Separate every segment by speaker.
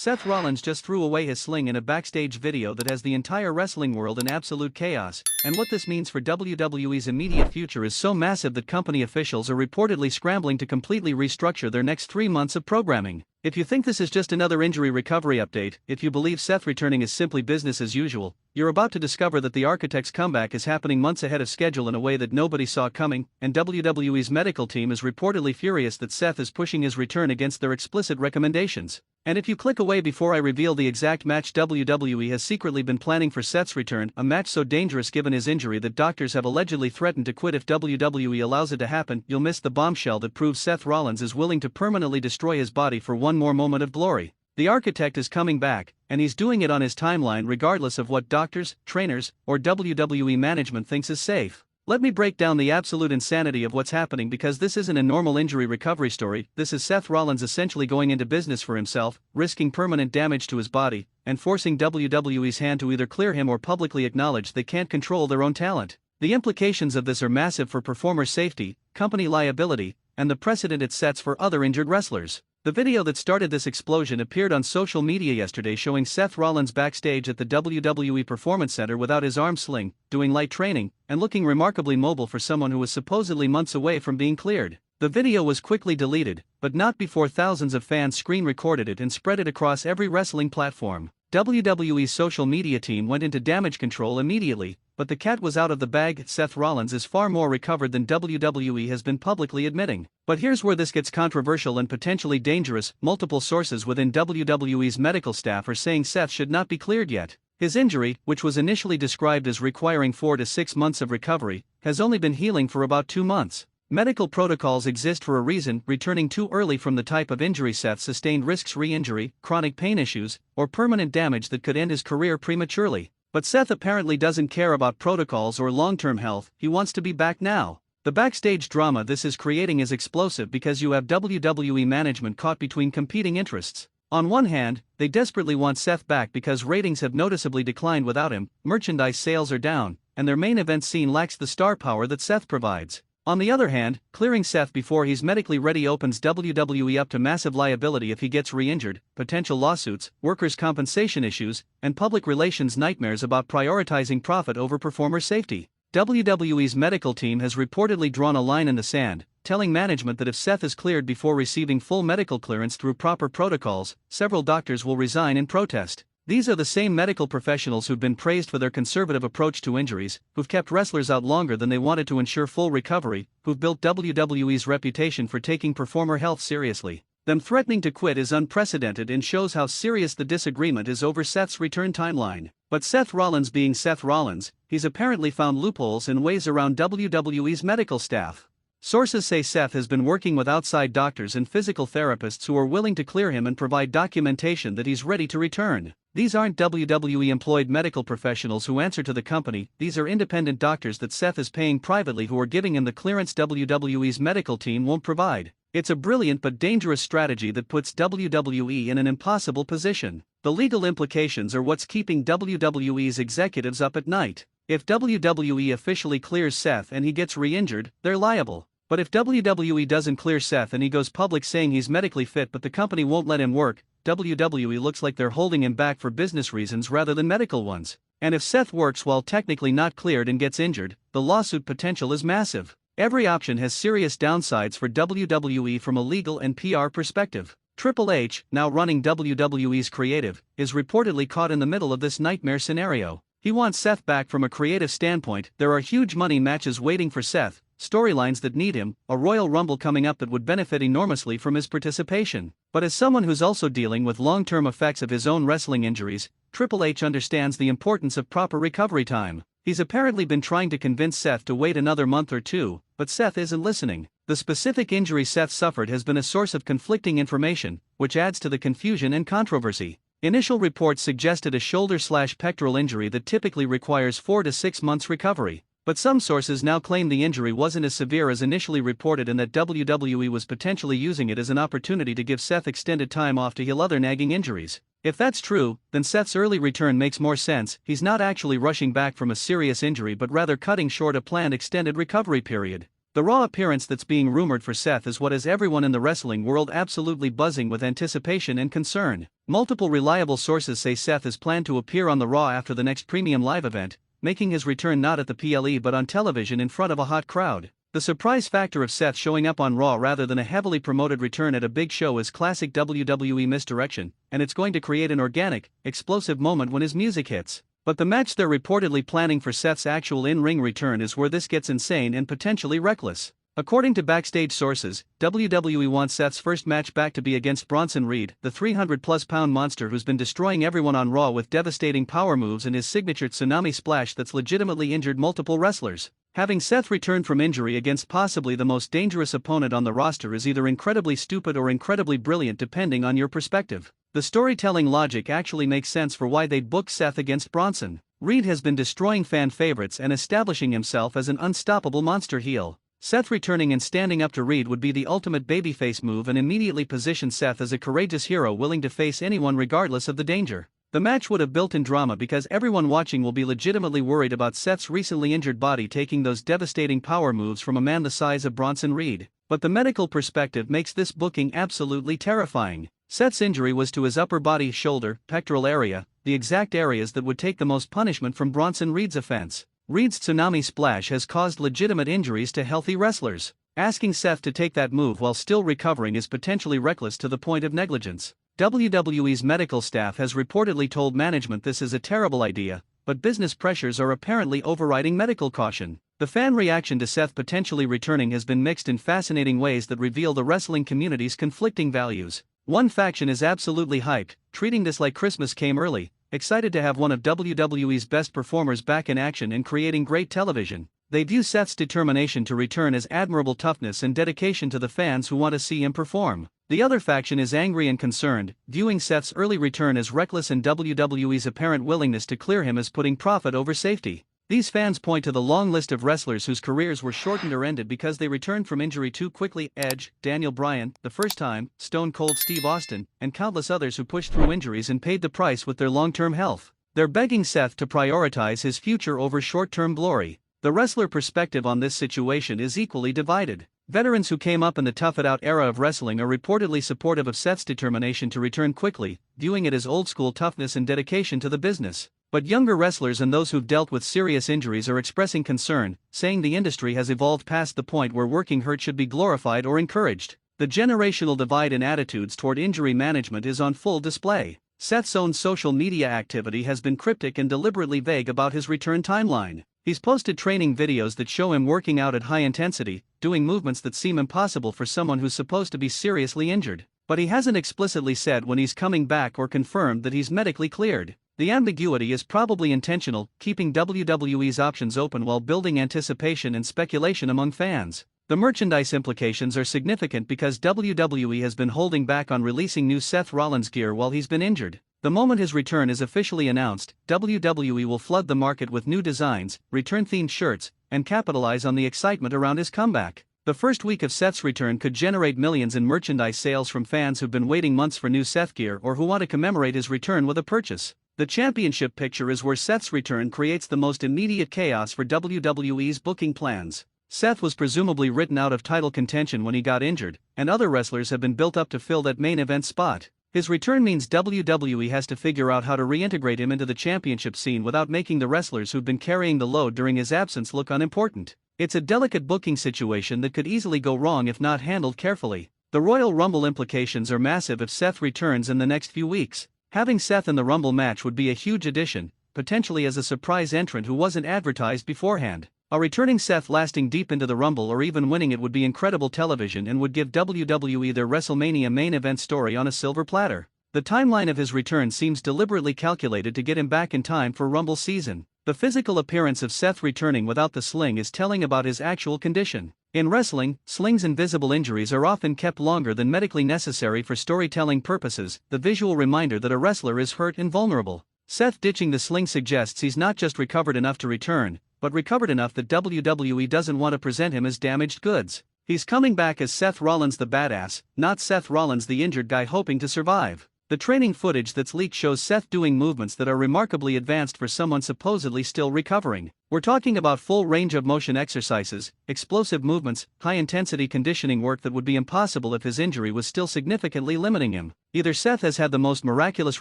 Speaker 1: Seth Rollins just threw away his sling in a backstage video that has the entire wrestling world in absolute chaos, and what this means for WWE's immediate future is so massive that company officials are reportedly scrambling to completely restructure their next 3 months of programming. If you think this is just another injury recovery update, if you believe Seth returning is simply business as usual, you're about to discover that the Architect's comeback is happening months ahead of schedule in a way that nobody saw coming, and WWE's medical team is reportedly furious that Seth is pushing his return against their explicit recommendations. And if you click away before I reveal the exact match WWE has secretly been planning for Seth's return, a match so dangerous given his injury that doctors have allegedly threatened to quit if WWE allows it to happen, you'll miss the bombshell that proves Seth Rollins is willing to permanently destroy his body for one more moment of glory. The Architect is coming back, and he's doing it on his timeline regardless of what doctors, trainers, or WWE management thinks is safe. Let me break down the absolute insanity of what's happening, because this isn't a normal injury recovery story. This is Seth Rollins essentially going into business for himself, risking permanent damage to his body, and forcing WWE's hand to either clear him or publicly acknowledge they can't control their own talent. The implications of this are massive for performer safety, company liability, and the precedent it sets for other injured wrestlers. The video that started this explosion appeared on social media yesterday, showing Seth Rollins backstage at the WWE Performance Center without his arm sling, doing light training, and looking remarkably mobile for someone who was supposedly months away from being cleared. The video was quickly deleted, but not before thousands of fans screen recorded it and spread it across every wrestling platform. WWE's social media team went into damage control immediately, but the cat was out of the bag. Seth Rollins is far more recovered than WWE has been publicly admitting. But here's where this gets controversial and potentially dangerous. Multiple sources within WWE's medical staff are saying Seth should not be cleared yet. His injury, which was initially described as requiring 4 to 6 months of recovery, has only been healing for about 2 months. Medical protocols exist for a reason. Returning too early from the type of injury Seth sustained risks re-injury, chronic pain issues, or permanent damage that could end his career prematurely. But Seth apparently doesn't care about protocols or long-term health. He wants to be back now. The backstage drama this is creating is explosive because you have WWE management caught between competing interests. On one hand, they desperately want Seth back because ratings have noticeably declined without him, merchandise sales are down, and their main event scene lacks the star power that Seth provides. On the other hand, clearing Seth before he's medically ready opens WWE up to massive liability if he gets re-injured, potential lawsuits, workers' compensation issues, and public relations nightmares about prioritizing profit over performer safety. WWE's medical team has reportedly drawn a line in the sand, telling management that if Seth is cleared before receiving full medical clearance through proper protocols, several doctors will resign in protest. These are the same medical professionals who've been praised for their conservative approach to injuries, who've kept wrestlers out longer than they wanted to ensure full recovery, who've built WWE's reputation for taking performer health seriously. Them threatening to quit is unprecedented and shows how serious the disagreement is over Seth's return timeline. But Seth Rollins being Seth Rollins, he's apparently found loopholes and ways around WWE's medical staff. Sources say Seth has been working with outside doctors and physical therapists who are willing to clear him and provide documentation that he's ready to return. These aren't WWE-employed medical professionals who answer to the company. These are independent doctors that Seth is paying privately who are giving him the clearance WWE's medical team won't provide. It's a brilliant but dangerous strategy that puts WWE in an impossible position. The legal implications are what's keeping WWE's executives up at night. If WWE officially clears Seth and he gets re-injured, they're liable. But if WWE doesn't clear Seth and he goes public saying he's medically fit but the company won't let him work, WWE looks like they're holding him back for business reasons rather than medical ones. And if Seth works while technically not cleared and gets injured, the lawsuit potential is massive. Every option has serious downsides for WWE from a legal and PR perspective. Triple H, now running WWE's creative, is reportedly caught in the middle of this nightmare scenario. He wants Seth back from a creative standpoint. There are huge money matches waiting for Seth, storylines that need him, a Royal Rumble coming up that would benefit enormously from his participation. But as someone who's also dealing with long-term effects of his own wrestling injuries, Triple H understands the importance of proper recovery time. He's apparently been trying to convince Seth to wait another month or two, but Seth isn't listening. The specific injury Seth suffered has been a source of conflicting information, which adds to the confusion and controversy. Initial reports suggested a shoulder/pectoral injury that typically requires 4 to 6 months recovery. But some sources now claim the injury wasn't as severe as initially reported and that WWE was potentially using it as an opportunity to give Seth extended time off to heal other nagging injuries. If that's true, then Seth's early return makes more sense. He's not actually rushing back from a serious injury but rather cutting short a planned extended recovery period. The Raw appearance that's being rumored for Seth is what has everyone in the wrestling world absolutely buzzing with anticipation and concern. Multiple reliable sources say Seth is planned to appear on the Raw after the next premium live event, making his return not at the PLE but on television in front of a hot crowd. The surprise factor of Seth showing up on Raw rather than a heavily promoted return at a big show is classic WWE misdirection, and it's going to create an organic, explosive moment when his music hits. But the match they're reportedly planning for Seth's actual in-ring return is where this gets insane and potentially reckless. According to backstage sources, WWE wants Seth's first match back to be against Bronson Reed, the 300-plus pound monster who's been destroying everyone on Raw with devastating power moves and his signature tsunami splash that's legitimately injured multiple wrestlers. Having Seth return from injury against possibly the most dangerous opponent on the roster is either incredibly stupid or incredibly brilliant depending on your perspective. The storytelling logic actually makes sense for why they'd book Seth against Bronson. Reed has been destroying fan favorites and establishing himself as an unstoppable monster heel. Seth returning and standing up to Reed would be the ultimate babyface move and immediately position Seth as a courageous hero willing to face anyone regardless of the danger. The match would have built-in drama because everyone watching will be legitimately worried about Seth's recently injured body taking those devastating power moves from a man the size of Bronson Reed. But the medical perspective makes this booking absolutely terrifying. Seth's injury was to his upper body, shoulder, pectoral area, the exact areas that would take the most punishment from Bronson Reed's offense. Reed's tsunami splash has caused legitimate injuries to healthy wrestlers. Asking Seth to take that move while still recovering is potentially reckless to the point of negligence. WWE's medical staff has reportedly told management this is a terrible idea, but business pressures are apparently overriding medical caution. The fan reaction to Seth potentially returning has been mixed in fascinating ways that reveal the wrestling community's conflicting values. One faction is absolutely hyped, treating this like Christmas came early, excited to have one of WWE's best performers back in action and creating great television. They view Seth's determination to return as admirable toughness and dedication to the fans who want to see him perform. The other faction is angry and concerned, viewing Seth's early return as reckless and WWE's apparent willingness to clear him as putting profit over safety. These fans point to the long list of wrestlers whose careers were shortened or ended because they returned from injury too quickly: Edge, Daniel Bryan, the first time, Stone Cold Steve Austin, and countless others who pushed through injuries and paid the price with their long-term health. They're begging Seth to prioritize his future over short-term glory. The wrestler perspective on this situation is equally divided. Veterans who came up in the tough-it-out era of wrestling are reportedly supportive of Seth's determination to return quickly, viewing it as old-school toughness and dedication to the business. But younger wrestlers and those who've dealt with serious injuries are expressing concern, saying the industry has evolved past the point where working hurt should be glorified or encouraged. The generational divide in attitudes toward injury management is on full display. Seth's own social media activity has been cryptic and deliberately vague about his return timeline. He's posted training videos that show him working out at high intensity, doing movements that seem impossible for someone who's supposed to be seriously injured. But he hasn't explicitly said when he's coming back or confirmed that he's medically cleared. The ambiguity is probably intentional, keeping WWE's options open while building anticipation and speculation among fans. The merchandise implications are significant because WWE has been holding back on releasing new Seth Rollins gear while he's been injured. The moment his return is officially announced, WWE will flood the market with new designs, return-themed shirts, and capitalize on the excitement around his comeback. The first week of Seth's return could generate millions in merchandise sales from fans who've been waiting months for new Seth gear or who want to commemorate his return with a purchase. The championship picture is where Seth's return creates the most immediate chaos for WWE's booking plans. Seth was presumably written out of title contention when he got injured, and other wrestlers have been built up to fill that main event spot. His return means WWE has to figure out how to reintegrate him into the championship scene without making the wrestlers who've been carrying the load during his absence look unimportant. It's a delicate booking situation that could easily go wrong if not handled carefully. The Royal Rumble implications are massive if Seth returns in the next few weeks. Having Seth in the Rumble match would be a huge addition, potentially as a surprise entrant who wasn't advertised beforehand. A returning Seth lasting deep into the Rumble or even winning it would be incredible television and would give WWE their WrestleMania main event story on a silver platter. The timeline of his return seems deliberately calculated to get him back in time for Rumble season. The physical appearance of Seth returning without the sling is telling about his actual condition. In wrestling, slings and visible injuries are often kept longer than medically necessary for storytelling purposes, the visual reminder that a wrestler is hurt and vulnerable. Seth ditching the sling suggests he's not just recovered enough to return, but recovered enough that WWE doesn't want to present him as damaged goods. He's coming back as Seth Rollins the badass, not Seth Rollins the injured guy hoping to survive. The training footage that's leaked shows Seth doing movements that are remarkably advanced for someone supposedly still recovering. We're talking about full range of motion exercises, explosive movements, high-intensity conditioning work that would be impossible if his injury was still significantly limiting him. Either Seth has had the most miraculous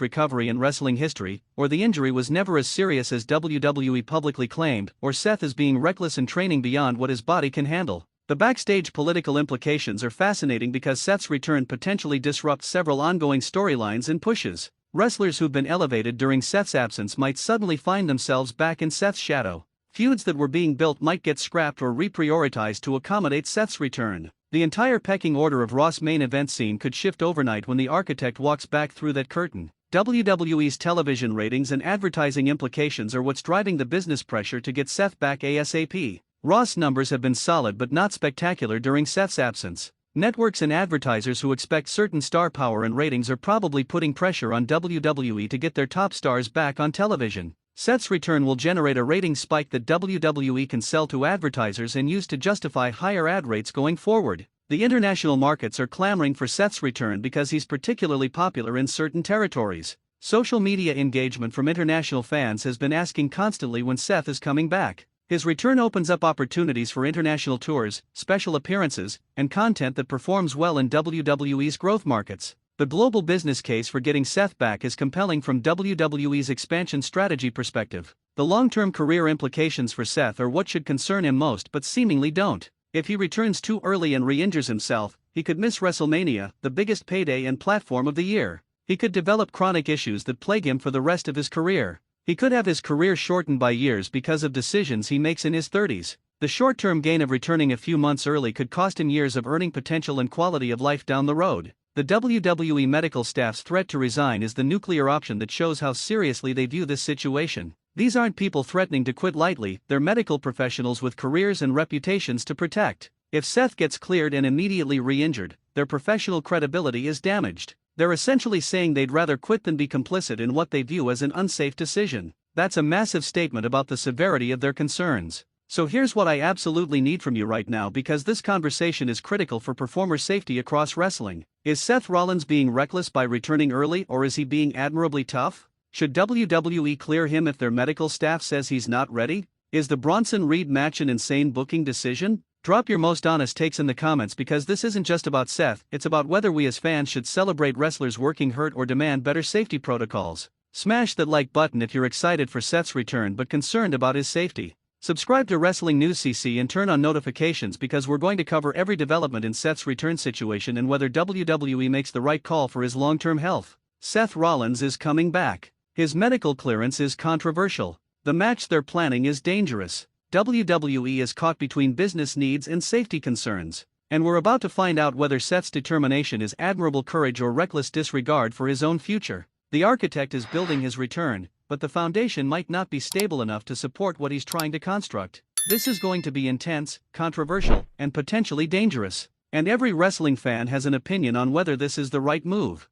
Speaker 1: recovery in wrestling history, or the injury was never as serious as WWE publicly claimed, or Seth is being reckless and training beyond what his body can handle. The backstage political implications are fascinating because Seth's return potentially disrupts several ongoing storylines and pushes. Wrestlers who've been elevated during Seth's absence might suddenly find themselves back in Seth's shadow. Feuds that were being built might get scrapped or reprioritized to accommodate Seth's return. The entire pecking order of Raw's main event scene could shift overnight when the architect walks back through that curtain. WWE's television ratings and advertising implications are what's driving the business pressure to get Seth back ASAP. Raw's numbers have been solid but not spectacular during Seth's absence. Networks and advertisers who expect certain star power and ratings are probably putting pressure on WWE to get their top stars back on television. Seth's return will generate a ratings spike that WWE can sell to advertisers and use to justify higher ad rates going forward. The international markets are clamoring for Seth's return because he's particularly popular in certain territories. Social media engagement from international fans has been asking constantly when Seth is coming back. His return opens up opportunities for international tours, special appearances, and content that performs well in WWE's growth markets. The global business case for getting Seth back is compelling from WWE's expansion strategy perspective. The long-term career implications for Seth are what should concern him most but seemingly don't. If he returns too early and re-injures himself, he could miss WrestleMania, the biggest payday and platform of the year. He could develop chronic issues that plague him for the rest of his career. He could have his career shortened by years because of decisions he makes in his 30s. The short-term gain of returning a few months early could cost him years of earning potential and quality of life down the road. The WWE medical staff's threat to resign is the nuclear option that shows how seriously they view this situation. These aren't people threatening to quit lightly, they're medical professionals with careers and reputations to protect. If Seth gets cleared and immediately re-injured, their professional credibility is damaged. They're essentially saying they'd rather quit than be complicit in what they view as an unsafe decision. That's a massive statement about the severity of their concerns. So here's what I absolutely need from you right now because this conversation is critical for performer safety across wrestling. Is Seth Rollins being reckless by returning early or is he being admirably tough? Should WWE clear him if their medical staff says he's not ready? Is the Bronson Reed match an insane booking decision? Drop your most honest takes in the comments because this isn't just about Seth, it's about whether we as fans should celebrate wrestlers working hurt or demand better safety protocols. Smash that like button if you're excited for Seth's return but concerned about his safety. Subscribe to WrestlingNewsCC and turn on notifications because we're going to cover every development in Seth's return situation and whether WWE makes the right call for his long-term health. Seth Rollins is coming back. His medical clearance is controversial. The match they're planning is dangerous. WWE is caught between business needs and safety concerns. And we're about to find out whether Seth's determination is admirable courage or reckless disregard for his own future. The architect is building his return, but the foundation might not be stable enough to support what he's trying to construct. This is going to be intense, controversial, and potentially dangerous. And every wrestling fan has an opinion on whether this is the right move.